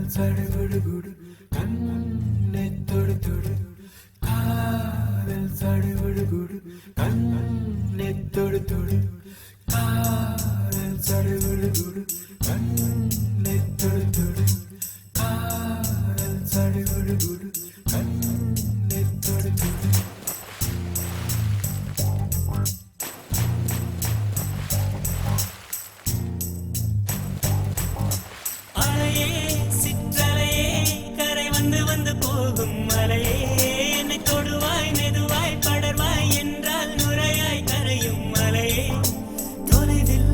சடுகுடு கண்ணை தொடு தொடு காதல் சடுகுடு கண்ணை தொடு தொடு காதல் சடுகுடு கண்ணை தொடு தொடு காதல் சடுகுடு கண்ணை தொடு தொடு போகும் மலையே என்னை தொடுவாய் மெதுவாய் படர்வாய் என்றால் நுரையாய் கரையும் மலையே தொலைவில்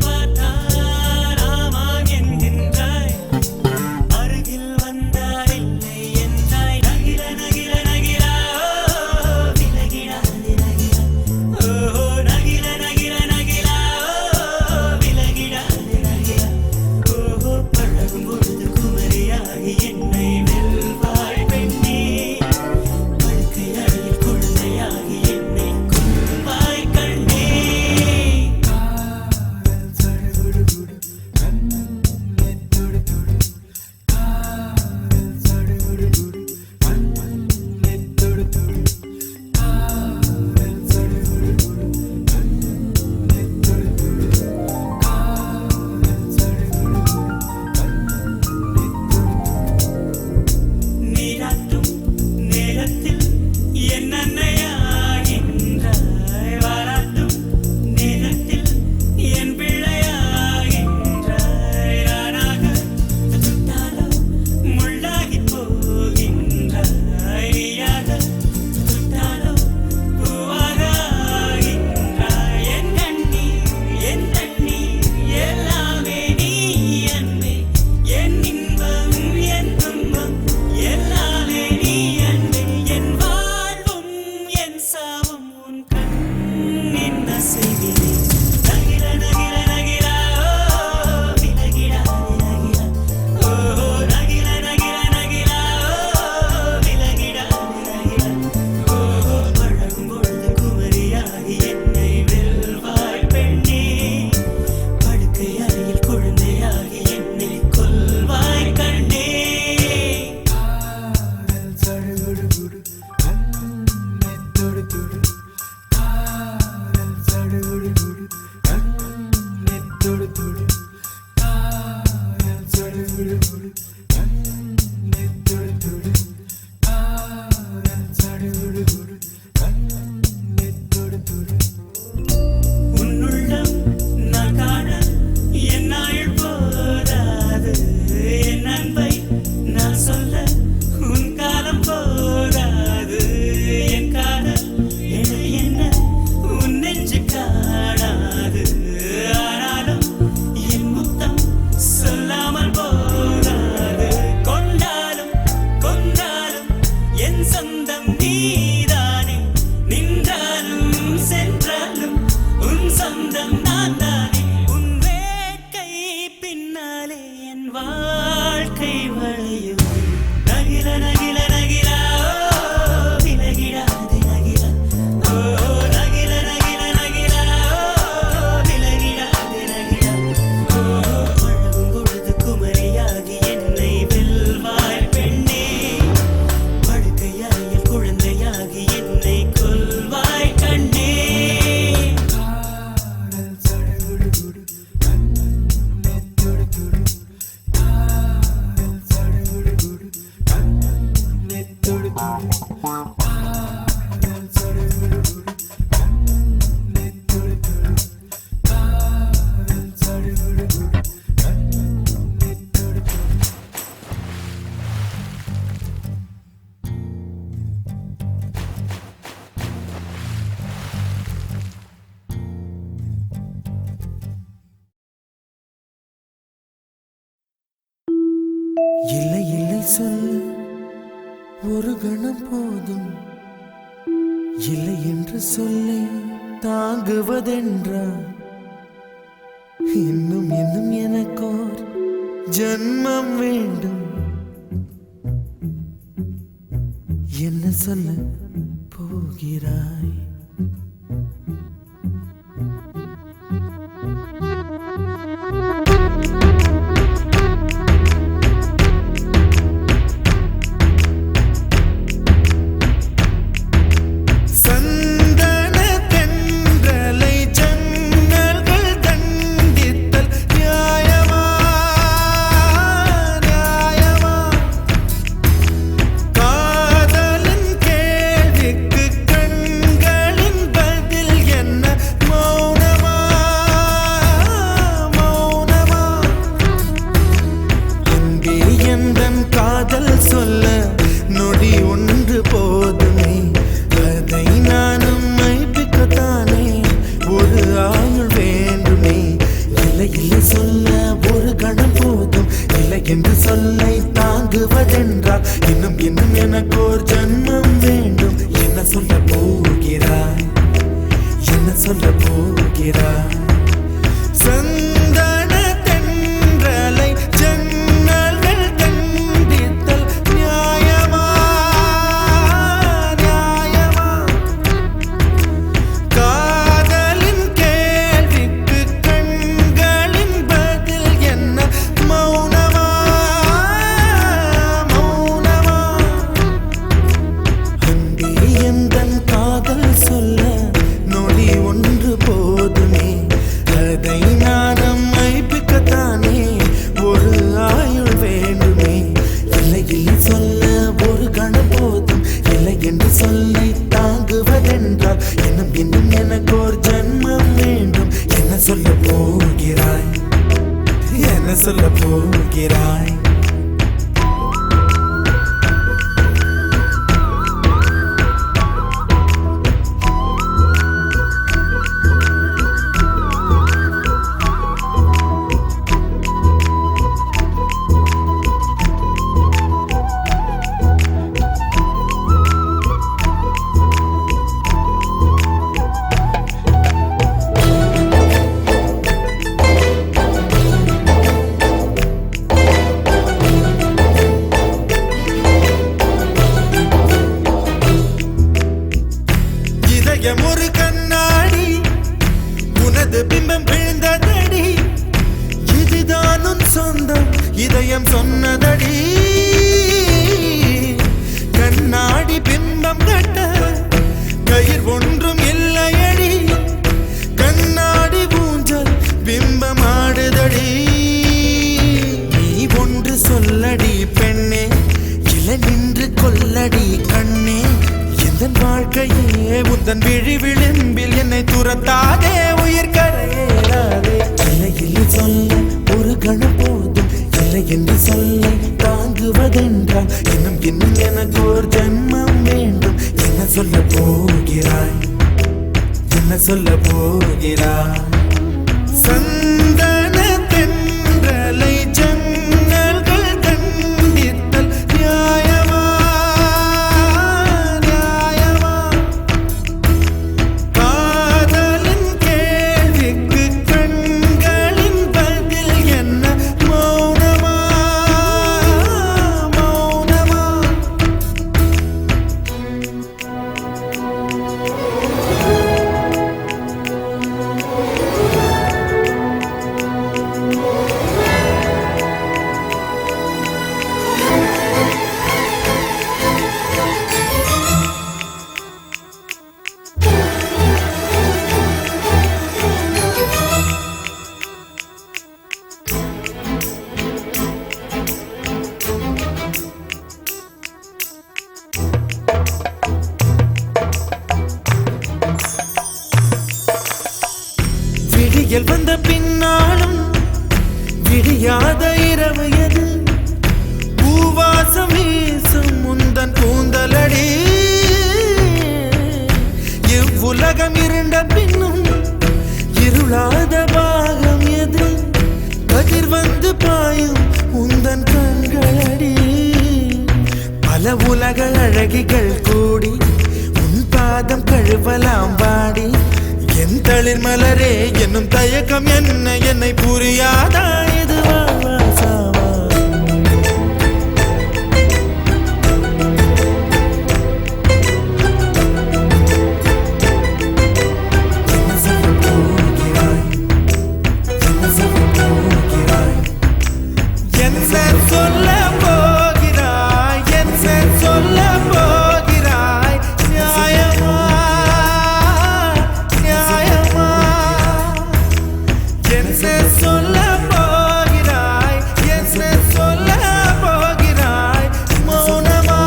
பார்த்தால் ஆமாம் என்கின்றாய் அருகில் வந்தால் இல்லை என்றாய் நகிர நகிர நகிரா விலகிடாது நகிரா ஓ நகிர நகிர நகிரா விலகிடாது நகிரா ஓ பழகும் பொழுது குமரியாகி என்னை இல்லை இல்லை சொல்ல ஒரு கணம் போதும் இல்லை என்று சொல்லை தாங்குவதென்றா இன்னும் இன்னும் எனக்கோர் ஜன்மம் வேண்டும் என்ன சொல்ல போகிறாய் என்று சொல்லை தாங்குவதென்றால் இன்னும் இன்னும் எனக்கோர் ஜன்மம் வேண்டும். என்ன சொல்ல போகிறாய், என்ன சொல்ல போகிறாய்? சந்தன தென்றலை ஜன்னல்கள் கண்டித்தல் நியாயமா, நியாயமா? காதலின் கேள்விக்கு கண்களின் பதில் என்ன மௌனமா, மௌனமா? அன்பே எந்தன் காதல் சொல்ல நொடி ஒன்று போதுமே, அதை நானும் மைப்பிக்கத்தானே ஒரு ஆயுள் வேண்டுமே. இல்லை இல்லை சொல்ல ஒரு கணம் போதும், இல்லை என்று சொல்லை தாங்குவதென்றால் இன்னும் இன்னும் எனக்கோர் ஜன்மம் வேண்டும். என்ன சொல்ல போகிறாய், என்ன சொல்ல போகிறாய்? இதயம் ஒரு கண்ணாடி, உனது பிம்பம் விழுந்ததடி, இதுதான் உன் சொந்தம் இதயம் சொன்னதடி. கண்ணாடி பிம்பம் கட்ட கயிர் ஒன்றும் இல்லையடி, கண்ணாடி ஊஞ்சல் பிம்பம் ஆடுதடி. நீ ஒன்று சொல்லடி பெண்ணே, இலை நின்று கொல்லடி கண்ணே. எந்தன் வாழ்க்கையே உந்தன் விழி விளிம்பில் என்னை துரத்தாதே, உயிர் கரையேறாதே. இல்லை இல்லை சொல்ல ஒரு கணம் போதும், இல்லை என்று சொல்லை தாங்குவதென்றால் இன்னும் இன்னும் எனக்கு ஒரு ஜன்மம் வேண்டும். என்ன சொல்ல போகிறாய், என்ன சொல்ல போகிறாய்? சந்தன தென்றலை ஜன்னல்கள் கண்டித்தல் நியாயமா, நியாயமா? காதலின் கேள்விக்கு கண்களின் பதில் என்ன மௌனமா, மௌனமா? விடியல் வந்த பின்னாலும் விடியாத இரவு எது, பூவாசம் வீசும் முந்தன் கூந்தலடி. இவ்வுலகம் இருண்ட பின்னும் இருளாத பாகம் எது, கதிர் வந்து பாயும் உந்தன் கண்களடி. பல உலக அழகிகள் கூடி உன் பாதம் கழுவலாம் வாடி. என் தளிர் மலரே என்னும் தயக்கம் என்ன, என்னை புரியாதா இது வாழ்வா சாவா? என்ன சொல்ல போகிறாய், என்ன சொல்ல போகிறாய்? என்ன சொல்ல போகிறாய், என்ன சொல்ல போகிறாய்? நியாயமா, நியாயமா? என்ன சொல்ல போகிறாய், என்ன சொல்ல போகிறாய்? மௌனமா,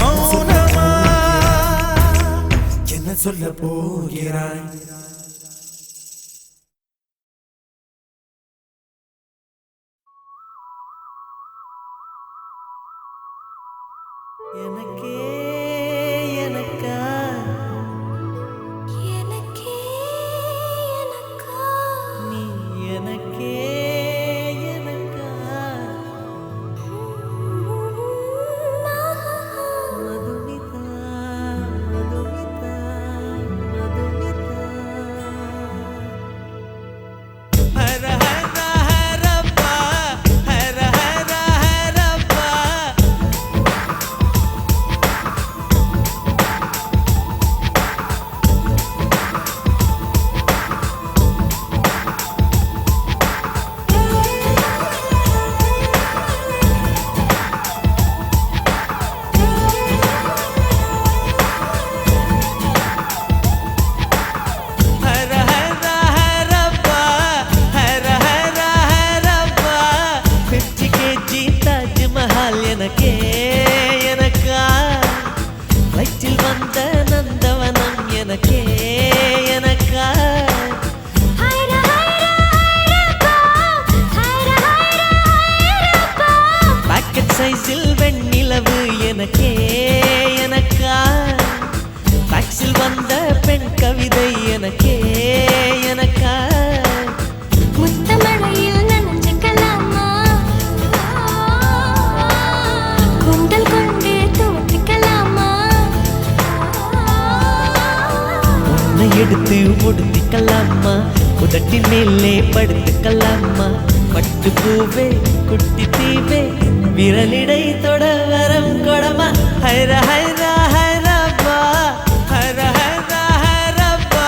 மௌனமா? என்ன சொல்ல போகிறாய்? எனக்கே எனக்கா, எனக்கே எனக்கா, நீ எனக்கே எனக்கா? கவிதை எனக்கே எனக்கா முத்தமழையில் நனைஞ்சுக்கலாமா குண்டல் கொண்டு தூத்திக்கலாமா உன்னை எடுத்து ஒடுத்திக்கலாமா உதட்டின் மேலே படுத்துக்கலாமா பட்டு பூவே குட்டி தீவே விரலிடை தொட வரம் கொடமா ஹைர ஹைர ஹைரப்பா ஹைர ஹைர ஹைரப்பா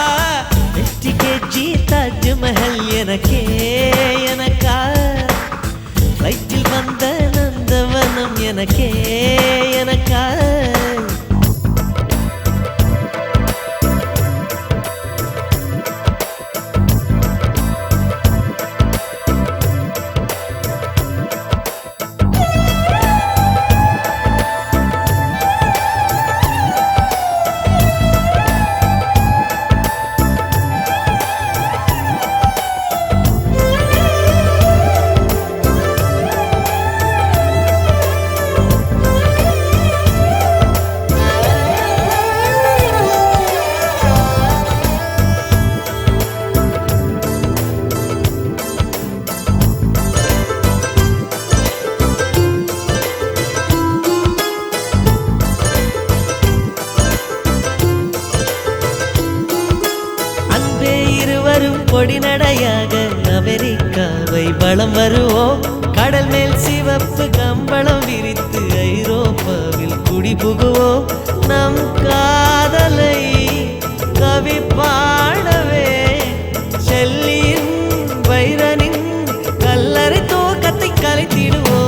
வெற்றிக்கே ஜி தாஜ்மஹல் எனக்கே எனக்கா வயிற்றில் வந்த நந்தவனம் எனக்கே எனக்கா பொடி நடையாக அமெரிக்காவை வலம் வருவோம் கடல் மேல் சிவப்பு கம்பளம் விரித்து ஐரோப்பாவில் குடிபுகுவோம் நம் காதலை கவி பாடவே ஷெல்லியின் பைரனின் கல்லறை தோக்கத்தை கலைத்திடுவோம்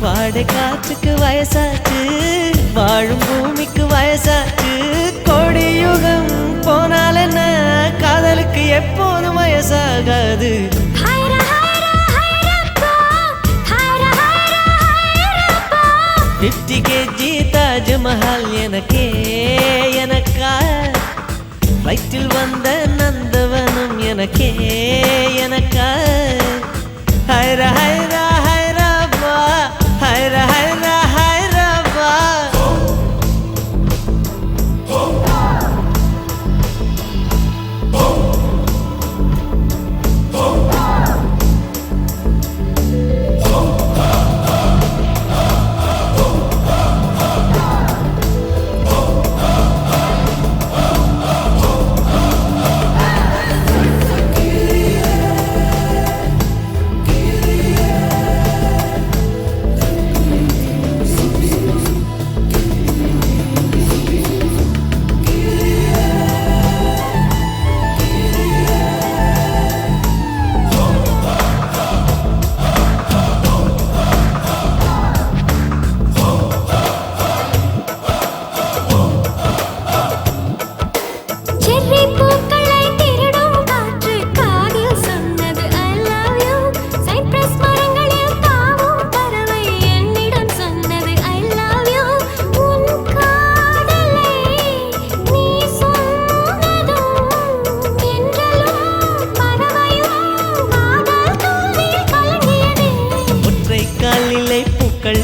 வாடை காற்றுக்கு வயசாச்சு வாழும் பூமிக்கு வயசாச்சு கோடி யுகம் போனால் என்ன காதலுக்கு எப்போதும் வயசாகாது 50 kg தாஜ்மஹல் எனக்கே எனக்கா வயிற்றில் வந்த நந்தவனம் எனக்கே எனக்கா ஹைர ஹைர ஹைரப்பா ஹைர ஹைர ஹைரப்பா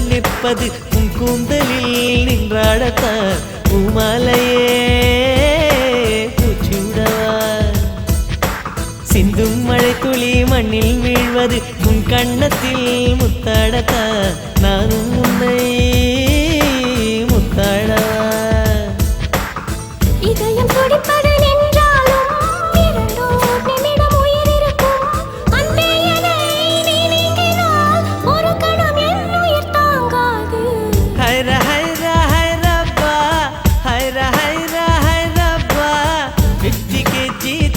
நிற்பது உன் கூந்தலில் நின்றாடத்தான் பூமாலையே பூச்சுடவா சிந்தும் மழை துளி மண்ணில் வீழ்வது உன் கண்ணத்தில் முத்தாடத்தான் நானும் உன்னை முத்தாடவா இதயம் துடிப்பது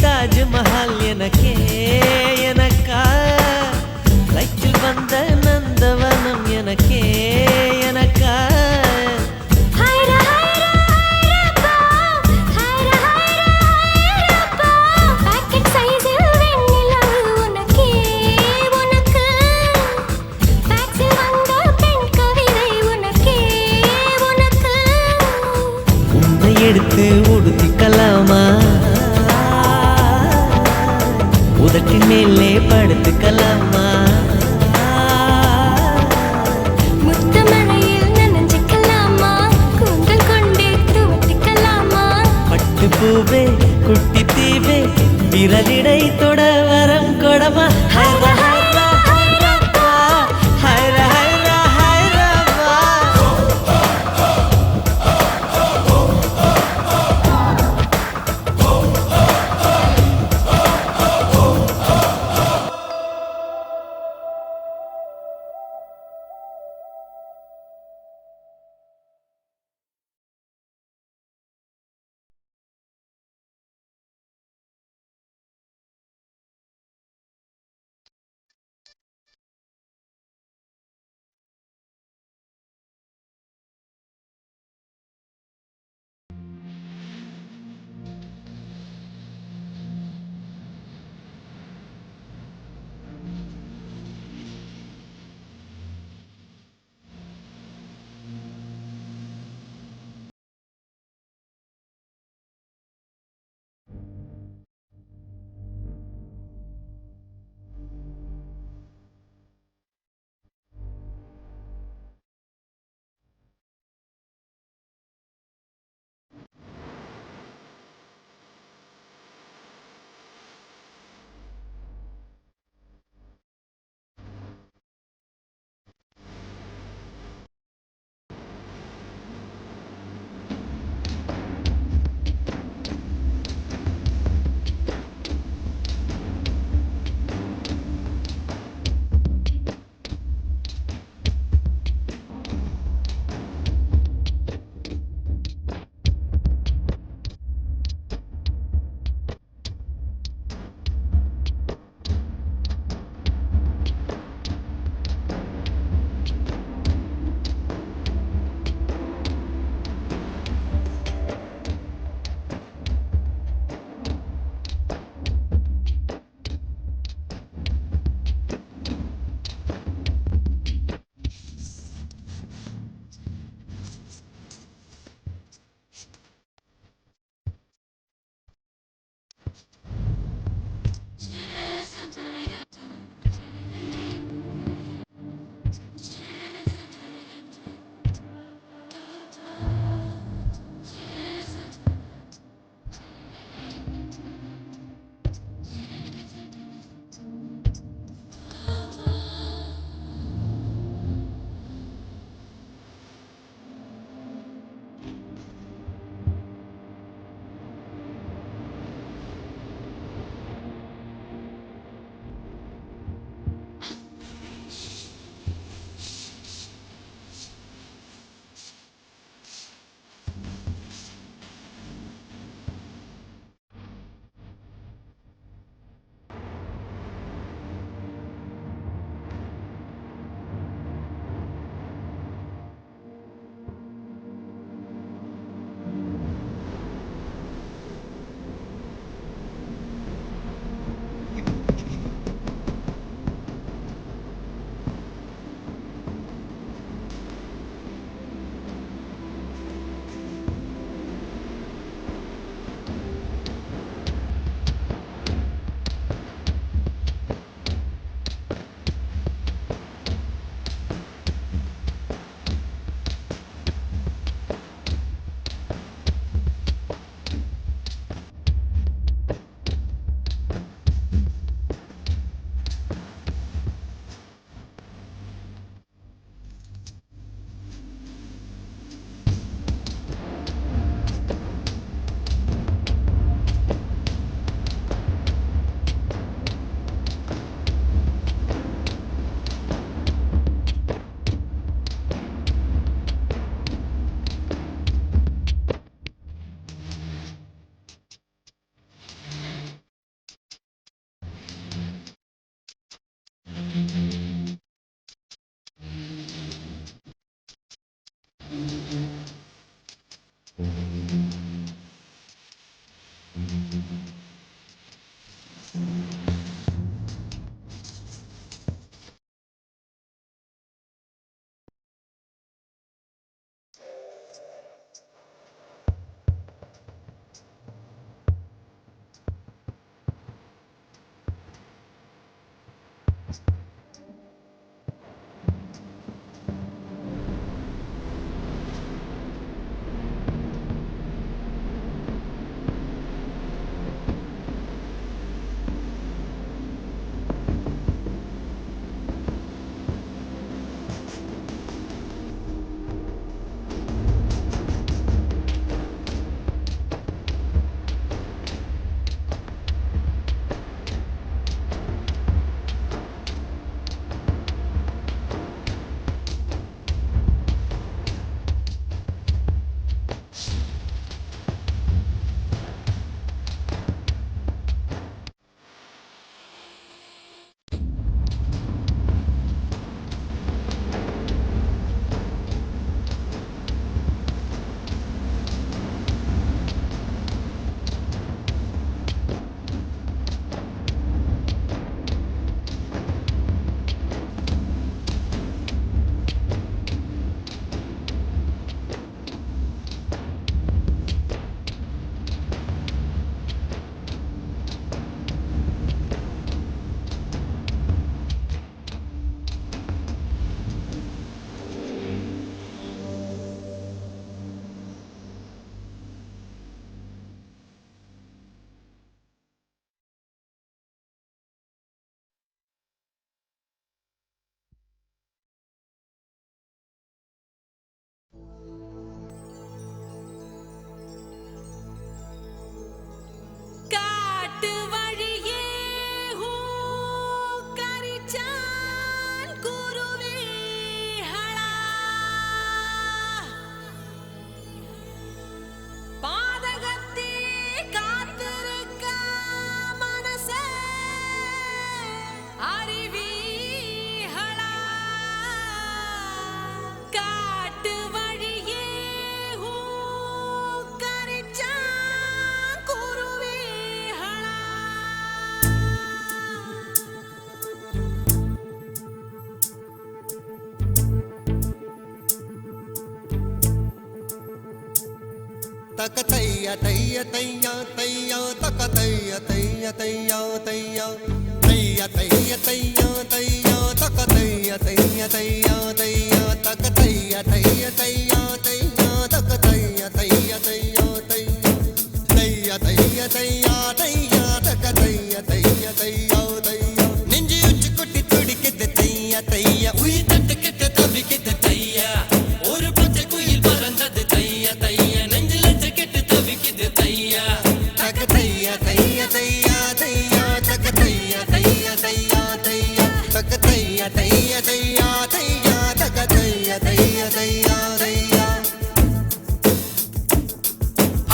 தாஜ்மஹல் எனக்கே எனக்கா வயிற்றில் வந்த நந்தவனம் எனக்கே கட்டில் மேலே படுத்துக்கலாமா முத்தமழையில் நனைஞ்சுக்கலாமா கூந்தல் கொண்டே துவட்டிக்கலாமா பட்டு பூவே குட்டி தீவே விரலிடை தொட வரம் கொடமா ஹைரா ஹைரா ஹைரப்பா ஹைரா ஹைரா ஹைரப்பா taka taya taya taya taya taka taya taya taya taya taya taya taya taya taka taya taya taya taya taka taya taya taya taya taka taya taya taya taya taya taya taya taka taya taya taya taya நெஞ்சு உச்சி கொட்டி துடிக்குது தையா தையா உயிர் தட்டு கெட்ட தவிக்குது தையா ஒரு பச்சை குயில் பறந்தது தையா தையா நெஞ்சில கெட்டு தவிக்குது தையா தக தையா தையா தையா தையா தக தையா தையா தையா தையா தக தையா தையா தையா தையா தக தையா தையா தையா தையா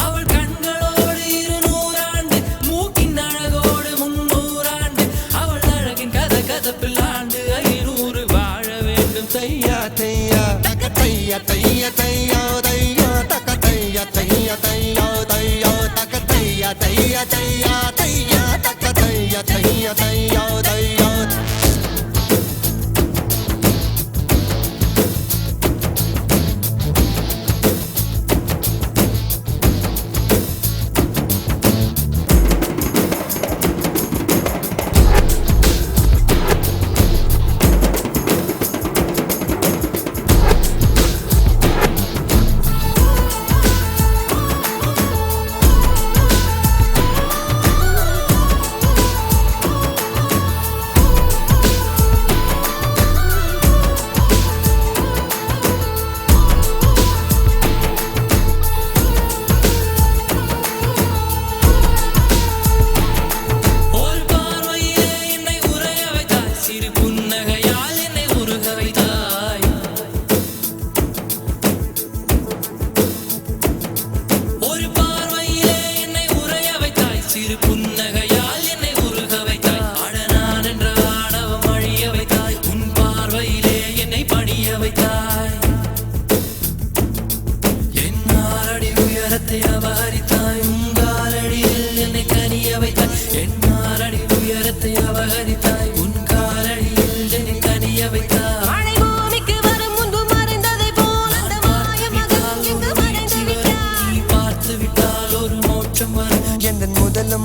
அவள் கண்களோடு 200 ஆண்டு மூக்கின் அழகோடு 300 ஆண்டு அவள் அழகின் கதப்பில் ஆண்டு 500 வாழ வேண்டும் தையா தையா தக தையா தையா தையா தையா தக தையா தையா தையா தையா தக தையா தையா தையா தையா தக தையா தையா தையா தையா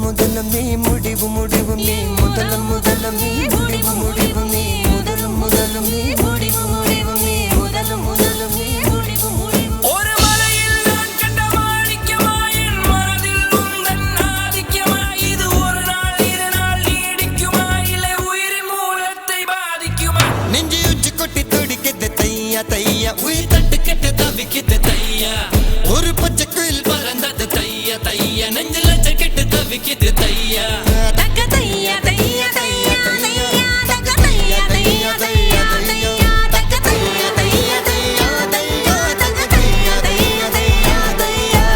முதலம் நீ முடிவு முடிவு நீ முதலம் நீ முடிவு முடிவு நீ முதலம் நீ முடிவு முடிவு நீ முதலம் நீ முடிவு முடிவு ஒரு மலையில் நான் கண்ட மாணிக்கமாய் என் மனதில் உந்தன் ஆதிக்கமாய் இது ஒரு நாள் இரு நாள் நீடிக்குமா இல்லை உயிரின் மூலத்தை பாதிக்குமா நெஞ்சு உச்சி கொட்டி துடிக்குது தையா தையா உயிர் தட்டு கெட்ட தவிக்குது தையா ஒரு பச்சை குயில் பறந்தது தையா தையா நெஞ்சில கெட்டு தவிக்குது தையா தக்க தையா தையா தையா தையா தக்க தையா தையா தையா தையா தக்க தையா தையா தையா தையா தக்க தையா தையா தையா தையா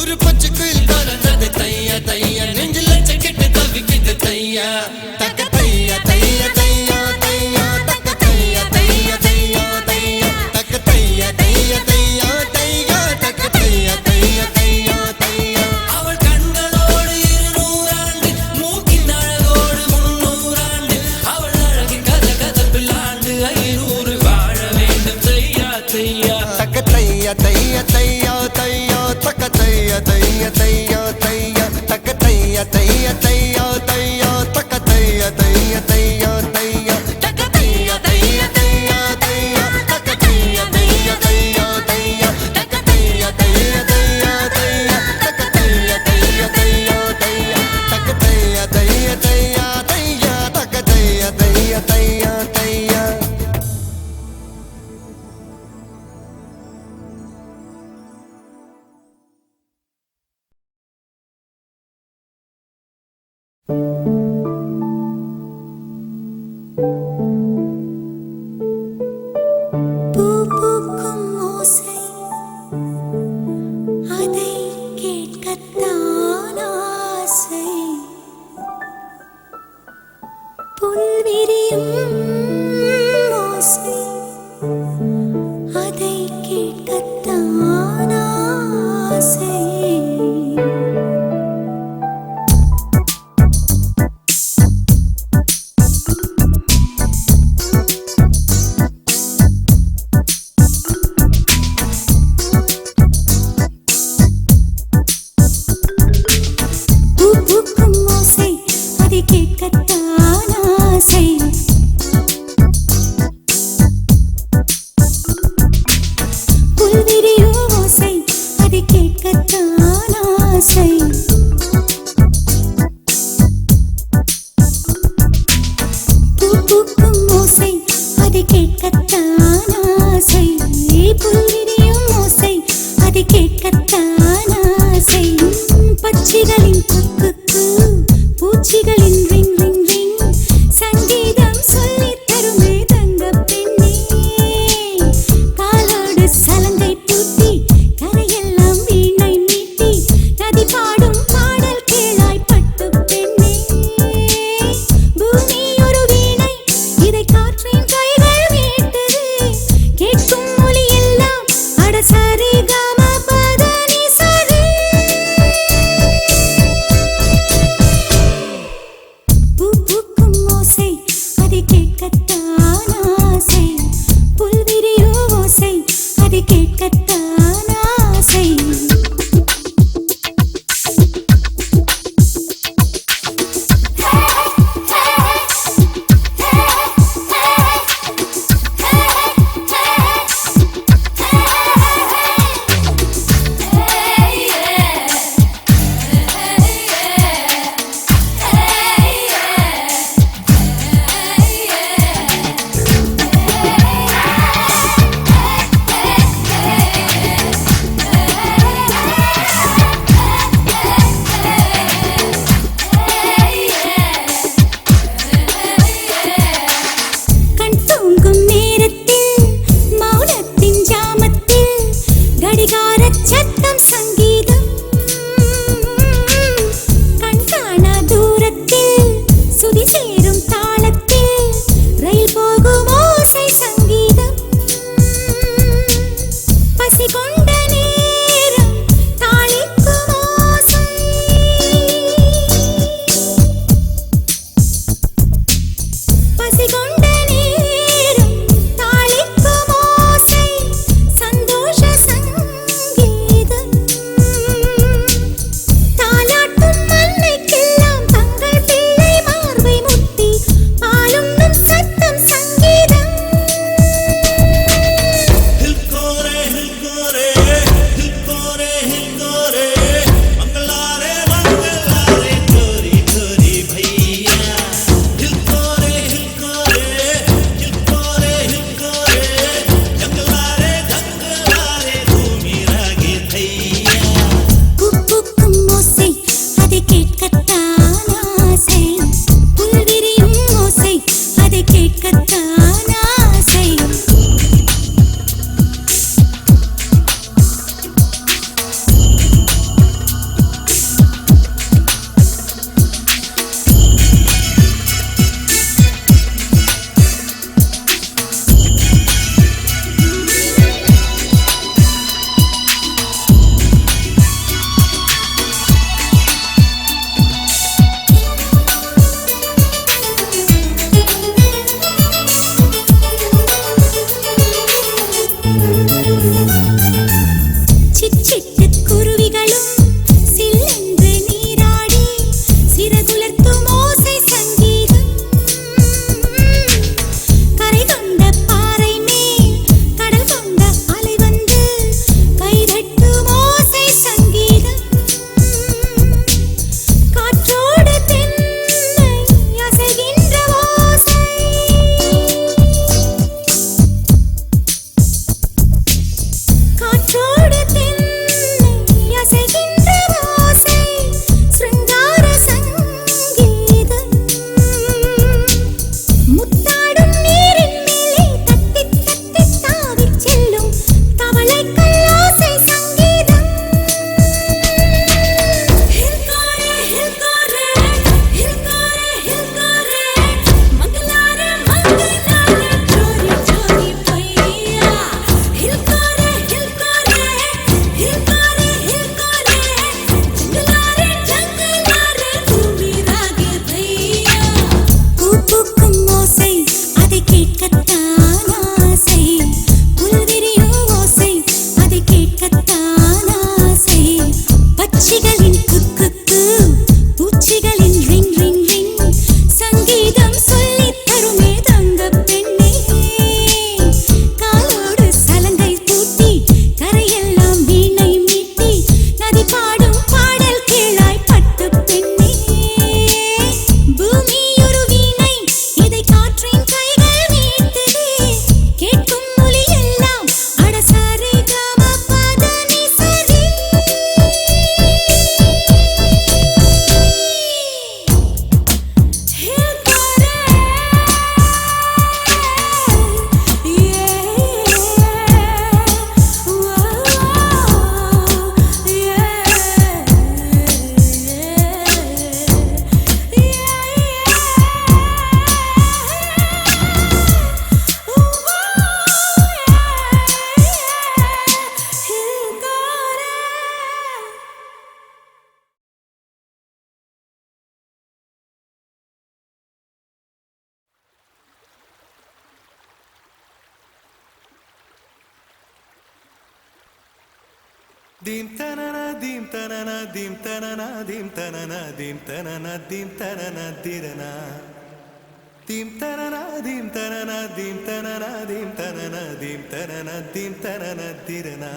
ஒரு பச்சை குயில் பறந்தது தையா தையா நெஞ்சில் லட்சக்கெட்டு தவிக்குது தையா தக்க தையா தையா தையா தையா தக்க தையா தையா தையா தையா தக்க தையா தையா தையா தையா தக்க தையா தையா தையா தையா அவள் கண்களோடு 200 ஆண்டு மூக்கின் அழகோடு 300 ஆண்டு அவள் அழகின் கதகதப்பில் ஆண்டு 500 வாழ வேண்டும் தையா தையா தக்க தையா தையா தையா தையா தக்க தையா தையா தையா தையா தக்க தையா தையா தையா தையா தக்க தையா தையா தையா தையா தக்க தையா தையா தையா தையா தக்க தையா தையா தையா தையா தக்க தையா தையா தையா தையா தக்க தையா தையா தையா தையா தக்க தையா தையா தையா தையா தக்க தையா தையா தையா தையா பூ பூக்கும் ஓசை அதை கேட்கத்தான் ஆசை புல்விரியும் ஓசை அதை கேட்கத்தான் ஆசை பூ பூக்கும் ஓசை அதை கேட்கத்தான் ஆசை புல்விரியும் ஓசை அதை கேட்கத்தான் ஆசை பூ பூக்கும் ஓசை அதை கேட்கத்தான் ஆசை புல்விரியும் ஓசை அதை கேட்கத்தான் ஆசை பட்சிகளின் குக்கு பூச்சிகளின் ரிங் ரிங் ரிங் சங்கீதம் சொல்லித் தருமே தங்கப் பெண்ணே காலோடு சலங்கை பூட்டி கரையெல்லாம் வீணை மீட்டி நதி பாடும் பாடல் கேளாய் பட்டுப் பெண்ணே பூமி ஒரு வீணை இதை காற்றின் கைகள் மீட்டுது கேட்கும் ஒலி எல்லாம் அட சரி கம பத நி சரி பூ பூக்கும் ஓசை அதை கேட்கத்தான் ஆசை புல்விரியோ ஓசை அதை கேட்கத்தான் ஆசை சிச்சிட்டுக் குருவிகளும் சில்லென்று நீராடி சிறகுலர்த்தும் ஓசை சங்கீதம். கரை கொண்ட பாறை மேல் கடல் கொண்ட அலை வந்து கைதட்டும் ஓசை சங்கீதம். காற்றோடு தென்னை அசைகின்ற ஓசை. காற்றோடு தென்னை அசைகின்ற ஓசை சிருங்கார சங்கீதம். முத்தாடும் நீரின் மேலே தட்டித் தட்டித் தாவிச் செல்லும் தவளைகள் ஓசை சங்கீதம். ஹில்காரே ஹில்காரே ஹில்காரே ஹில்காரே மங்களாரே மங்களாரே சோரி சோரி பையா. ஹில்காரே ஹில்காரே ஹில்காரே ஹில்காரே ஜங்களாரே ஜங்களாரே பூமி ராகே பையா. பூ பூக்கும் ஓசை அதை கேட்கத்தான் ஆசை. புல் விரியும் ஓசை அதை கேட்கத்தான் ஆசை. பட்சிகளின் குக்கு பூச்சிகளின் ரிங் ரிங் ரிங் சங்கீதம் சொல்லித் தருமே தங்கப் பெண்ணே. காலோடு சலங்கை பூட்டி கரையெல்லாம் வீணை மீட்டி நதி பாடும் பாடல் கேளாய் பட்டுப் பெண்ணே. பூமி ஒரு வீணை இதை காற்றின் கைகள் மீட்டுதே. கேட்கும் ஒலி எல்லாம் அட சரி கம பத நி சரி. ஹில்காரே Dim tanana dim tanana dim tanana dim tanana dim tanana dim tanana dirana. Dim tanana dim tanana dim tanana dim tanana dim tanana dim tanana dirana.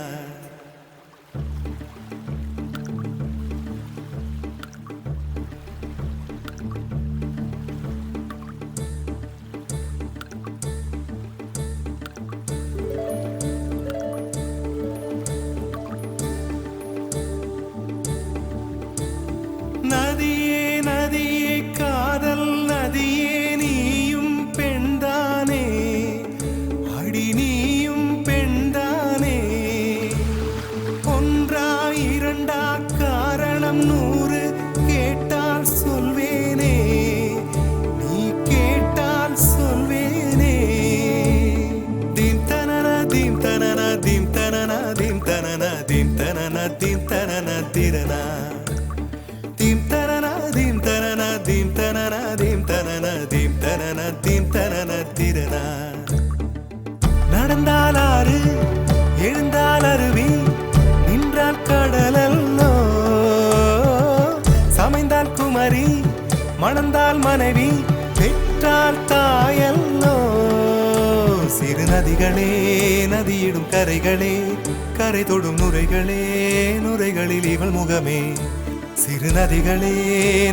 நதியே நதியே காதல் நதியே நீயும் பெண்தானே அடி நீயும் பெண்தானே. ஒன்றா இரண்டா காரணம் 100 கேட்டால் சொல்வேனே நீ கேட்டால் சொல்வேனே. தீம் தனன தீம் தனன தீம் தனன தீம் தனன தீம் தனன தீம் தனன திரனா. தீம் தனன தீம் தனன தீம் தனன தீம் தனன தீம் தனன தீம் தனன திரனா. நடந்தால் ஆறு எழுந்தால் அருவி நின்றால் கடலல்லோ. சமைந்தால் குமரி மணந்தால் மனைவி பெற்றால் தாயல்லோ. சிறு நதிகளே நதியிடும் கரைகளே கரை தொடும் நுரைகளே நுரைகளில் இவள் முகமே. சிறு நதிகளே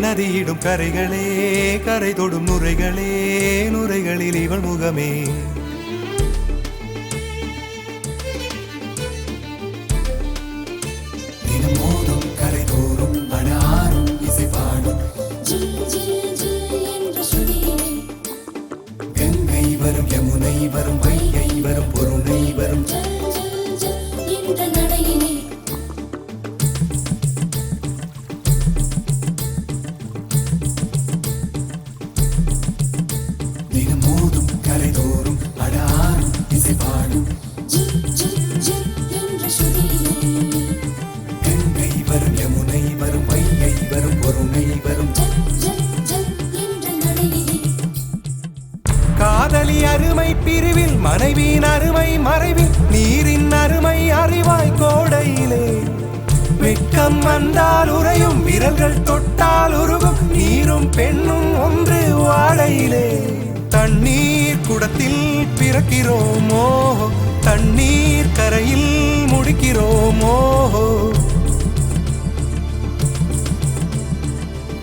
நதியிடும் கரைகளே கரை தொடும் நுரைகளே நுரைகளில் இவள் முகமே. தினம் மோதும் கரை தோறும் அடாரும் இசை பாடும் கங்கை வரும் யமுனை வரும் வைகை வரும் பொருணை வரும். தினம் மோதும் கரை தோறும் அடாரும் இசை பாடும் கங்கை வரும் யமுனை வரும் வைகை வரும் பொருணை வரும். காதலி அருமை பிரிவில் மனைவியின் அருமை மறைவில் நீரின் அருமை விரல்கள் தொட்டால் உருகும் நீரும் பெண்ணும் ஒன்று வாழையிலே தண்ணீர் குடத்தில் பிறக்கிறோமோ தண்ணீர் கரையில் முடிக்கிறோமோ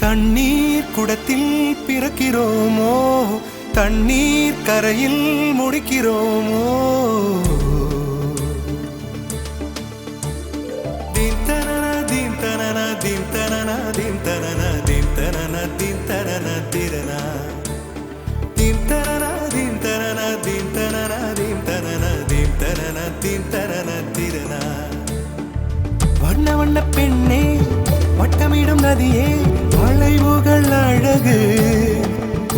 தண்ணீர் குடத்தில் பிறக்கிறோமோ தண்ணீர் கரையில் முடிக்கிறோமோ தீம் தனன தீம் தனன தீம் தனன தீம் தனன தீம் தனன தீம் தனன திரனா தீம் தனன தீம் தனன தீம் தனன தீம் தனன தீம் தனன தீம் தனன திரனா வண்ண வண்ண பெண்ணே வட்டமிடும் நதியே வளைவுகள் அழகு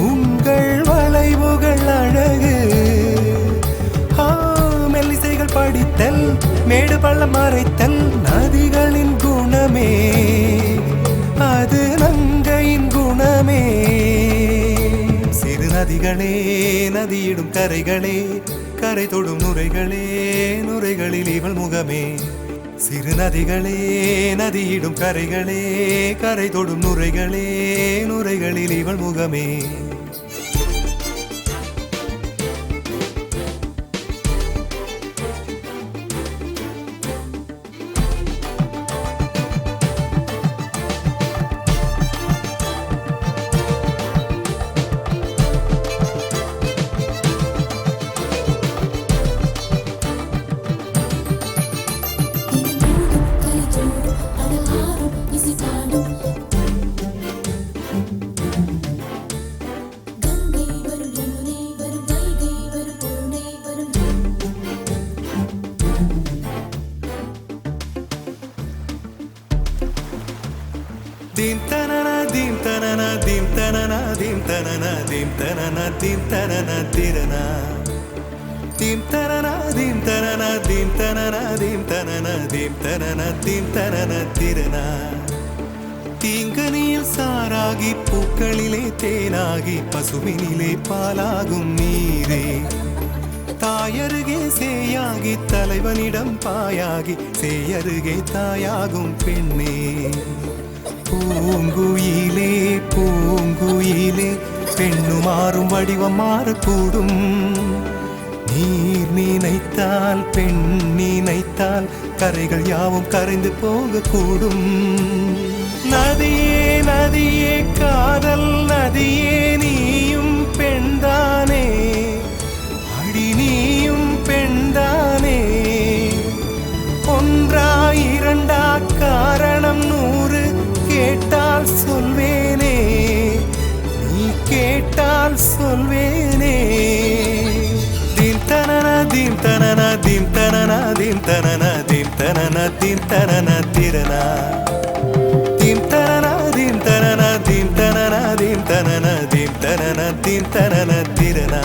உங்கள் வளைவுகள் அழகு மெல்லிசைகள் படித்தல் மேடு பள்ளம் மறைத்தல் நதிகளின் குணமே அது நங்கையின் குணமே சிறு நதிகளே நதியிடும் கரைகளே கரை தொடும் நுரைகளே நுரைகளில் இவள் முகமே சிறு நதிகளே நதியிடும் கரைகளே கரை தொடும் நுரைகளே நுரைகளில் இவள் முகமே தீம் தனன தீம் தனன தீம் தனன தீம் தனன தீம் தனன தீம் தனன திரனா தீம் தனன தீம் தனன தீம் தனன தீம் தனன தீம் தனன தீம் தனன திரனா தீங்கனியில் சாராகி பூக்களிலே தேனாகி பசுவினிலே பாலாகும் நீரே தாயருகே சேயாகி தலைவனிடம் பாயாகி சேயருகே தாயாகும் பெண்ணே பூங்குயிலே பூங்குயிலே பெண்ணு மாறும் வடிவம் மாறக்கூடும் நீர் நினைத்தால் பெண் நினைத்தால் கரைகள் யாவும் கரைந்து போகக்கூடும் நதியே நதியே காதல் நதியே நீயும் பெண்தானே அடி நீயும் பெண்தானே ஒன்றா இரண்டா காரணம் 100 கேட்டால் சொல்வேனே நீ கேட்டால் சொல்வேனே தீம் தனன தீம் தனன தீம் தனன தீம் தனன தீம் தனன தீம் தனன திரனா தீம் தனன தீம் தனன தீம் தனன தீம் தனன தீம் தனன தீம் தனன திரனா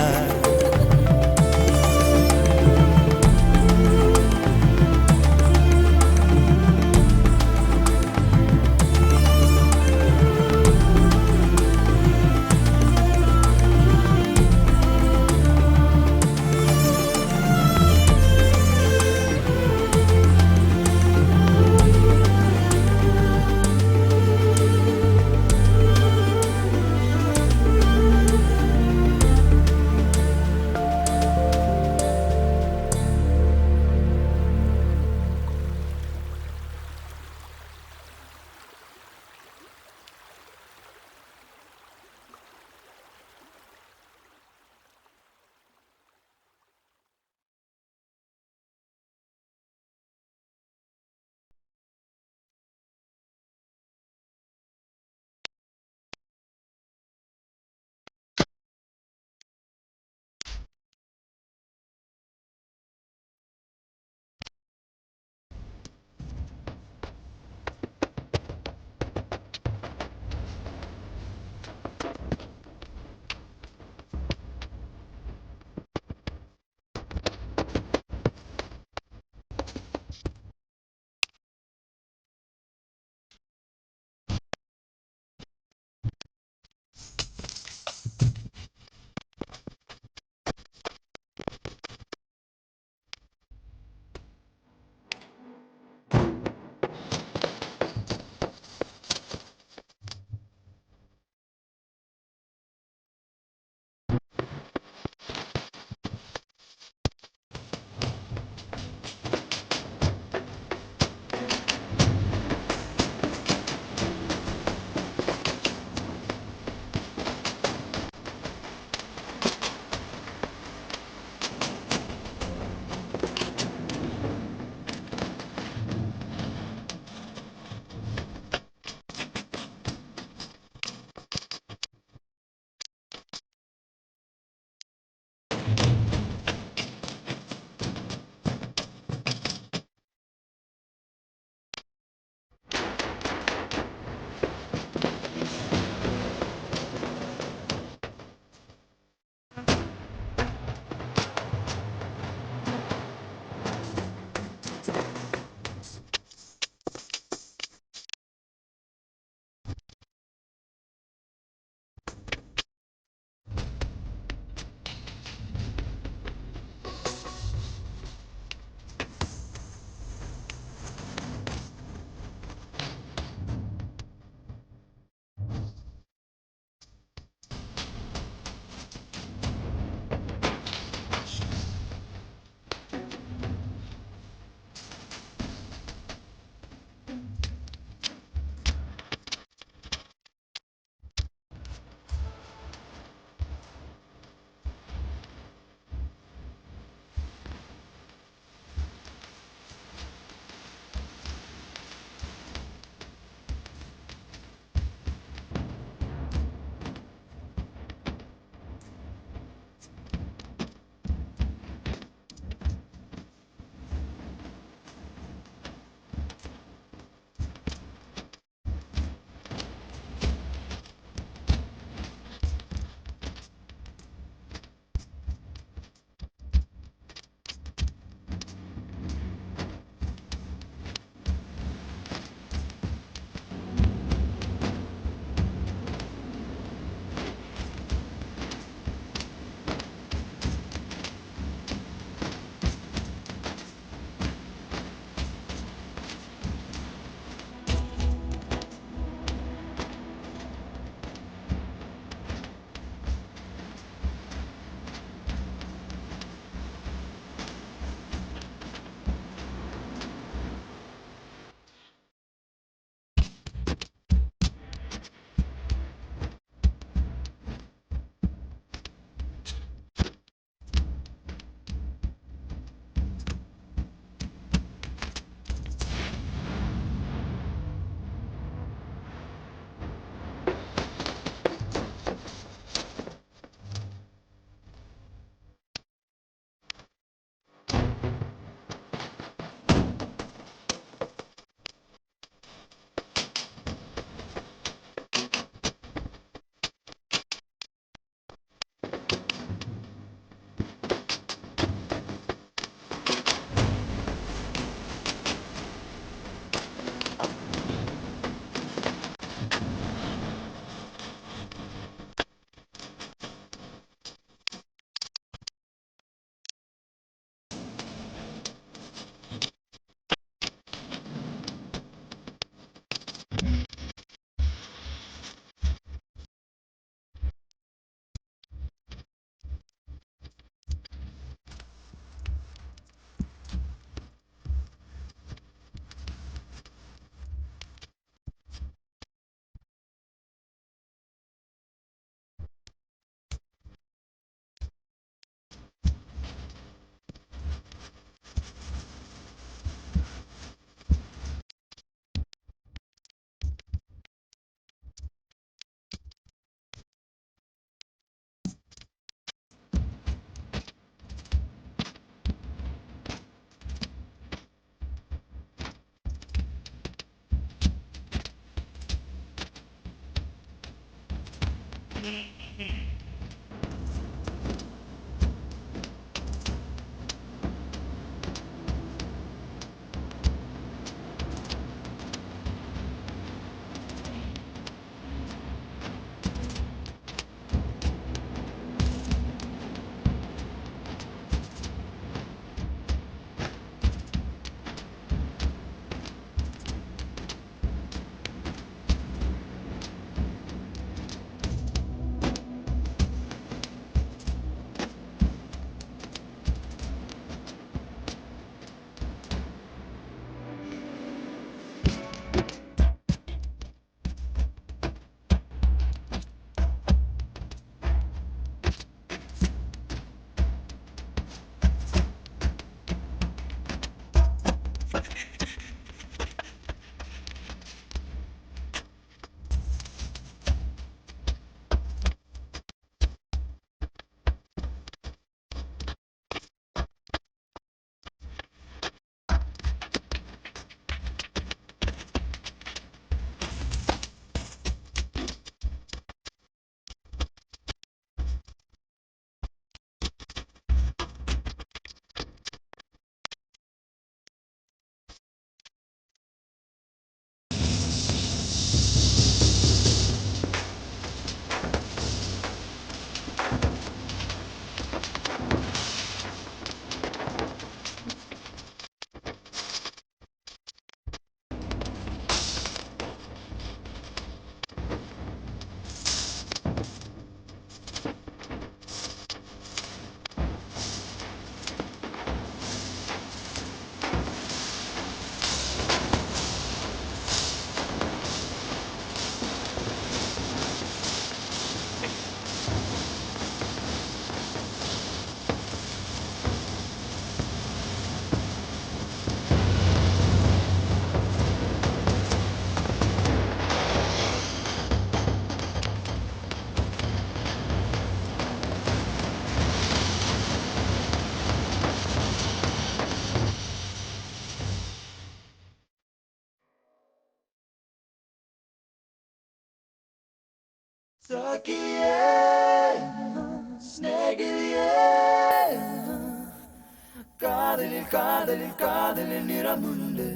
காதலில் காதலில் காதலில் நிறமுண்டு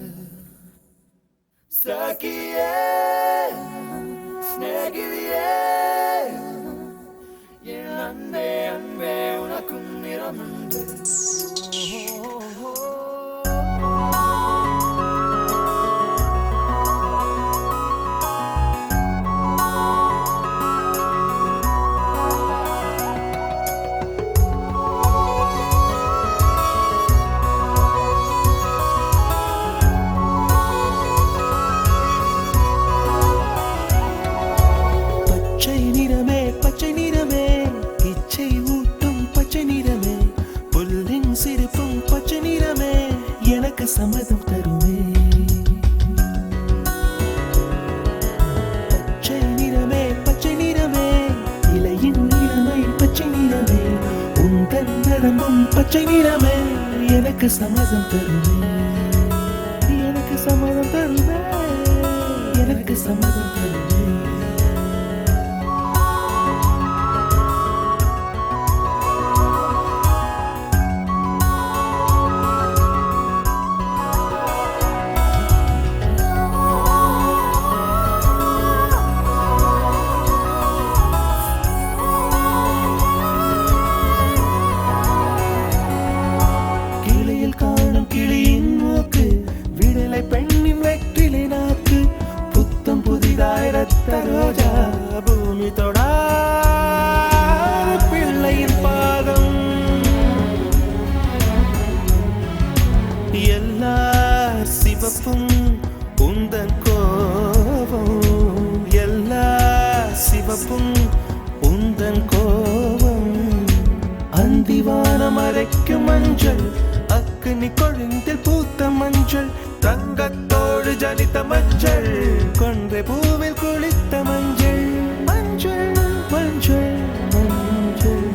சகியே ஸ்நேகிதியே என் அன்பே அன்பே உனக்கும் நிறமுண்டு பச்சை நிறமே இச்சை ஊட்டும் பச்சை நிறமே புல்லின் சிரிப்பும் பச்சை நிறமே எனக்கு சம்மதம் தருமே பச்சை நிறமே இலையின் நிறமை பச்சை நிறமே உந்தன் நரம்பும் பச்சை நிறமே எனக்கு சம்மதம் தருமே எனக்கு சம்மதம் தருமே எனக்கு சம்மதம் தருமே பெண்ணின் வெற்றிலை நாக்கு புத்தம் புதிதாய் ரத்த ரோஜா பூமி தொடா பிள்ளையின் பாதம் எல்லா சிவப்பும் உந்தன் கோபம் எல்லா சிவப்பும் உந்தன் கோபம் அந்திவானம் அரைக்கும் மஞ்சள் அக்னி கொழுந்தில் பூத்த மஞ்சள் தங்கத்தோடு ஜனித்த மஞ்சள் கொன்றை பூவில் குளித்த மஞ்சள் மஞ்சள் மஞ்சள் மஞ்சள்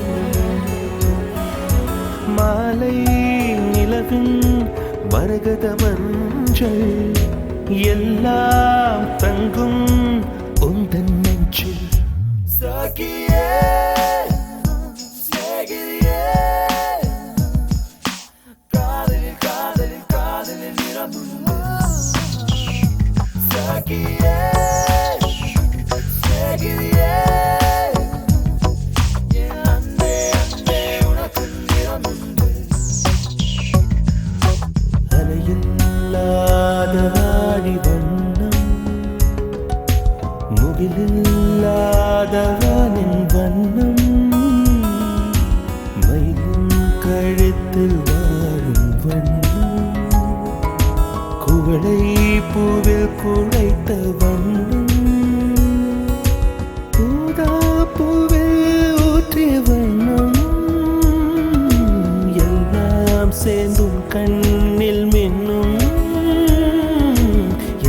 மாலை நிலவின் மரகத மஞ்சள் எல்லாம் தங்கும் உந்தன் நெஞ்சில் சகியே சிநேகிதியே காதலில் காதலில் காதலில் நிறமுண்டு சகியே சிநேகிதியே என் அன்பே அன்பே உனக்கு நிறமுண்டு அலையில்லாத ஆடி வண்ணம் முகிலில்லாத வானின் வண்ணம் மயிலும் கழுத்தில் வாழும் வண்ணம் குவளை பூவில் குழைத்த வண்ணம் ஊதா பூவில் ஊற்றிய வண்ணம் எல்லாம் சேர்ந்தும் கண்ணில் மின்னும்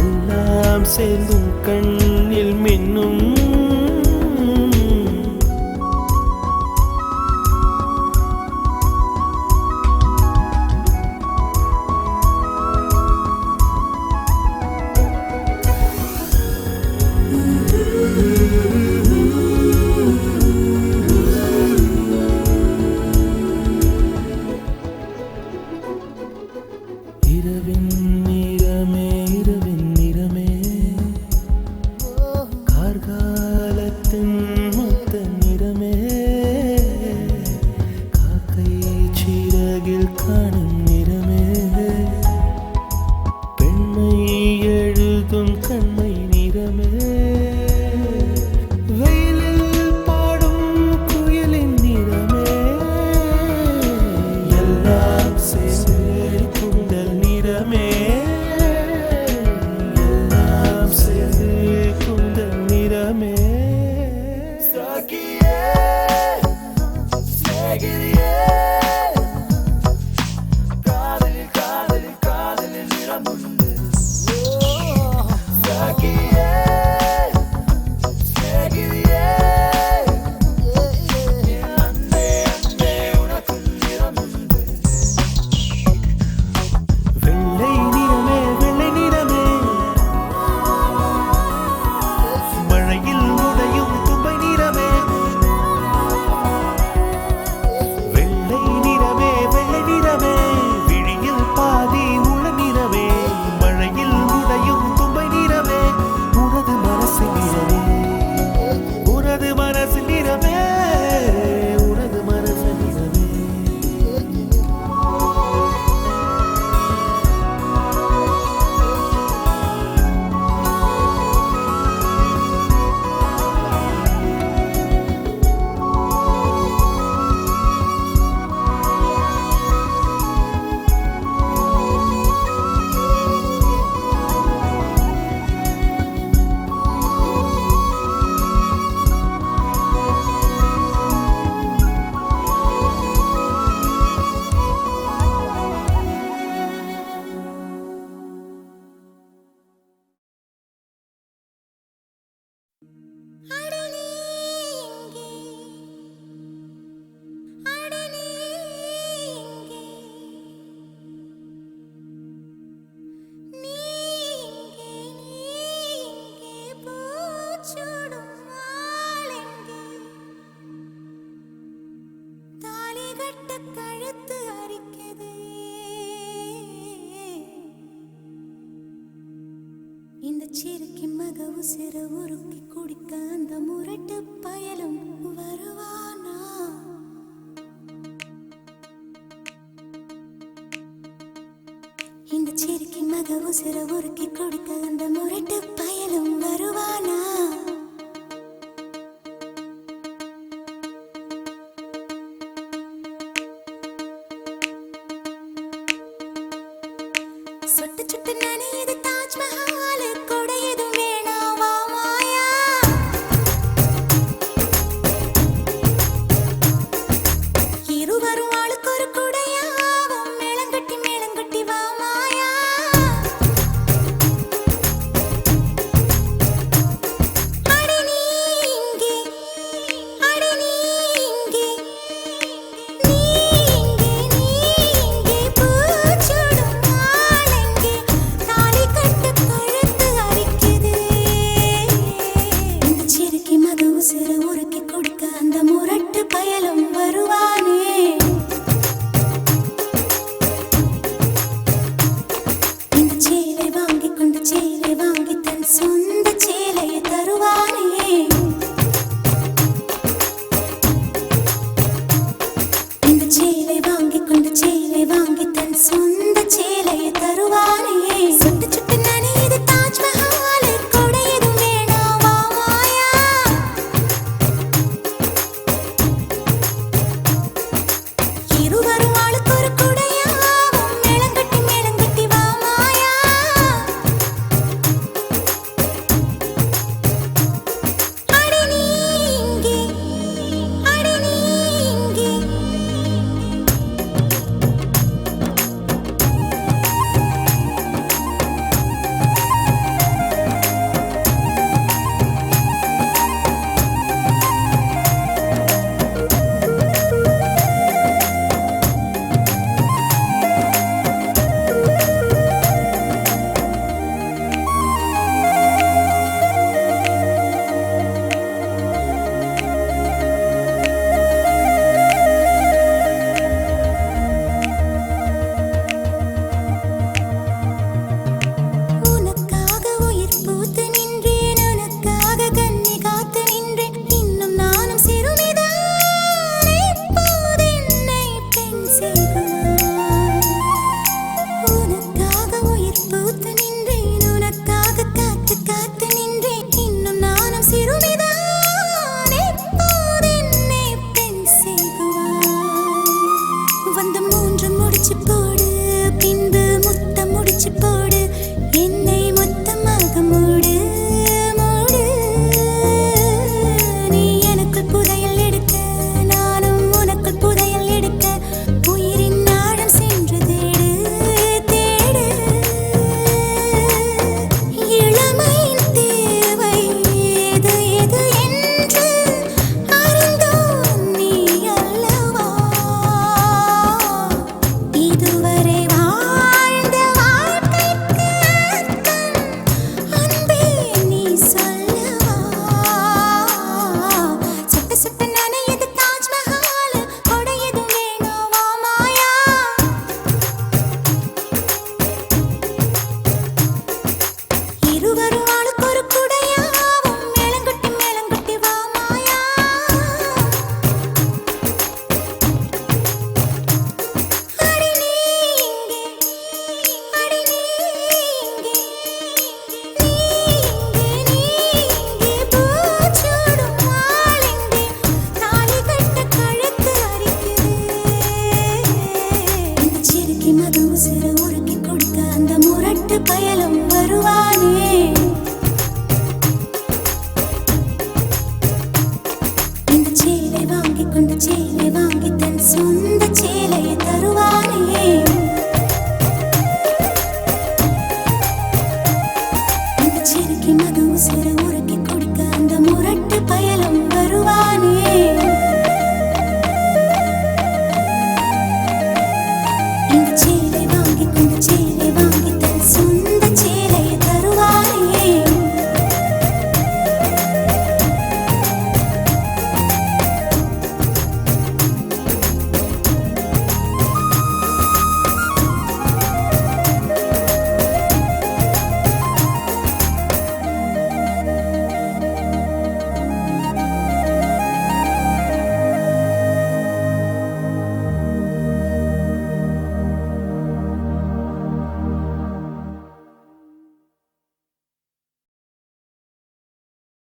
எல்லாம் சேர்ந்தும் கண்ணில் மின்னும் இரவின் நிறமே இரவின் நிறமே கார்காலத்தின் மொத்த நிறமே காக்கை சிறகில் காணும் நிறமே பெண்மை எழுதும் கண்மை நிறமே வெயிலில் பாடும் குயிலின் நிறமே எல்லாம் சேர்ந்து குந்தல் நிறமே எல்லாம் சேர்ந்து குந்தல் நிறமே சகியே சிநேகிதியே காதலில் காதலில் காதலில் நிறமுண்டு சகியே சிநேகிதியே என் அன்பே அன்பே உனக்கு நிறமுண்டு வெள்ளை நிறமே வெள்ளை நிறமே மழையில் உடையும் தும்பை நிறமே வெள்ளை நிறமே வெள்ளை நிறமே விழியில் பாதி உள்ள நிறமே மழையில் உடையும் தும்பை நிறமே உனது மனசு நிறமே உனது மனசு நிறமே உனது மனசு நிறமே அடனே இங்கே அடனே இங்கே நீ இங்கே பூச்சூடும் ஆளெங்கே தாலி கட்ட கழுத்து அரிக்குது இந்த சிறுக்கின் மக உசிர உருக்கி குடிக்க அந்த முரட்டு பயலும் வருவானா இந்த சிறுக்கின் மக உசிர உருக்கி குடிக்க அந்த முரட்டு பயலும் வருவானா சுட்டு சுட்டு நனையுது தாஜ்மஹால் கொடையதும் வேணாம்